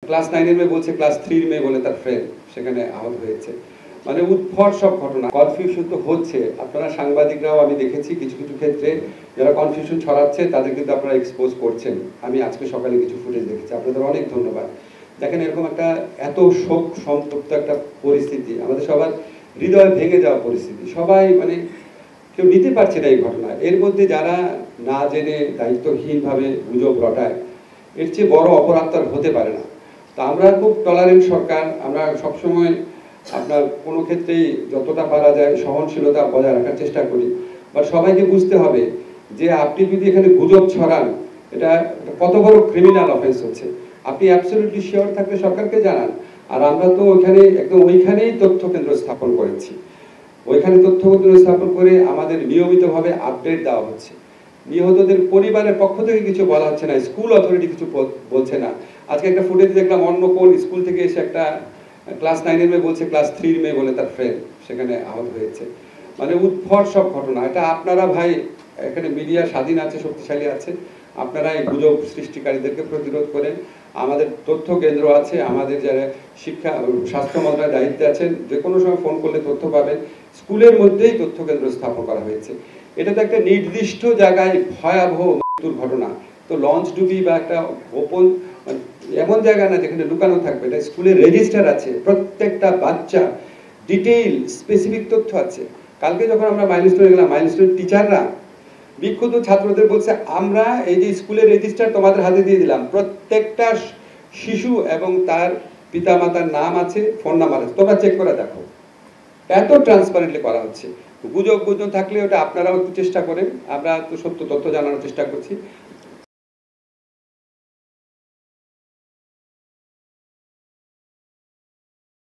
Class 9 এর মেয়ে বলছে ক্লাস 3 এর মেয়ে বলে তার ফ্রেন্ড সেখানে আহত হয়েছে। মানে উদ্ভট সব ঘটনা, কনফিউশন তো হচ্ছে। আপনারা সাংবাদিকরাও আমি দেখেছি কিছু কিছু ক্ষেত্রে যারা কনফিউশন ছড়াচ্ছে তাদের কিন্তু আপনারা এক্সপোজ করছেন। আমি আজকে সকালে কিছু ফুটেজ দেখেছি, আপনাদের অনেক ধন্যবাদ। দেখেন এরকম একটা এত শোক সন্তপ্ত একটা পরিস্থিতি, আমাদের সবার হৃদয় ভেঙে যাওয়া পরিস্থিতি, সবাই মানে কেউ নিতে পারছে না এই ঘটনা। এর মধ্যে যারা না জেনে দায়িত্বহীনভাবে গুজব রটায়, এর চেয়ে বড় অপরাধ তার হতে পারে না। তা আমরা খুব টলারেন্ট সরকার, আমরা সবসময় আপনার কোনো ক্ষেত্রেই যতটা পারা যায় সহনশীলতা বজায় রাখার চেষ্টা করি। বাট সবাইকে বুঝতে হবে যে আপনি যদি এখানে গুজব ছড়ান, এটা কত বড় ক্রিমিনাল অফেন্স হচ্ছে। আপনি অ্যাবসলিউটলি শিওর থাকলে সরকারকে জানান। আর আমরা তো ওইখানে একদম ওইখানেই তথ্য কেন্দ্র স্থাপন করেছি, ওইখানে তথ্য কেন্দ্র স্থাপন করে আমাদের নিয়মিতভাবে আপডেট দেওয়া হচ্ছে। নিহতদের পরিবারের পক্ষ থেকে কিছু বলা হচ্ছে না, স্কুল অথরিটি কিছু বলছে না। আজকে একটা ফুটেজ দেখলাম, অন্য কোন স্কুল থেকে এসে একটা ক্লাস 9 এর মেয়ে বলছে ক্লাস 3 এর মেয়ে বলে তার ফ্রেন্ড সেখানে আহত হয়েছে। মানে উদ্ভট সব ঘটনা। এটা আপনারা ভাই, এখানে মিডিয়া স্বাধীন আছে, শক্তিশালী আছে, আপনারা এই গুজব সৃষ্টিকারীদেরকে প্রতিরোধ করেন। আমাদের তথ্য কেন্দ্র আছে, আমাদের যারা শিক্ষা স্বাস্থ্য মন্ত্রণালয়ের দায়িত্বে আছেন, যে কোনো সময় ফোন করলে তথ্য পাবেন। স্কুলের মধ্যেই তথ্য কেন্দ্র স্থাপন করা হয়েছে। এটা তো একটা নির্দিষ্ট জায়গায় ভয়াবহ মৃত্যুর ঘটনা, তো লঞ্চ ডুবি বা একটা গোপন এমন জায়গা না যেখানে লুকানো থাকবে। এটা স্কুলের রেজিস্টার আছে, প্রত্যেকটা বাচ্চা ডিটেইল স্পেসিফিক তথ্য আছে। কালকে যখন আমরা মাইলস্টোনে গেলাম, মাইলস্টোনের টিচাররা বিক্ষুব্ধ ছাত্রদের বলছে, আমরা এই যে স্কুলের রেজিস্টার তোমাদের হাতে দিয়ে দিলাম, প্রত্যেকটা শিশু এবং তার পিতামাতার নাম আছে, ফোন নাম্বার আছে, তোমরা চেক করে দেখো। এত ট্রান্সপারেন্টলি করা হচ্ছে। গুজব থাকলে ওটা আপনারাও একটু চেষ্টা করেন, আমরা তো সত্য তথ্য জানানোর চেষ্টা করছি।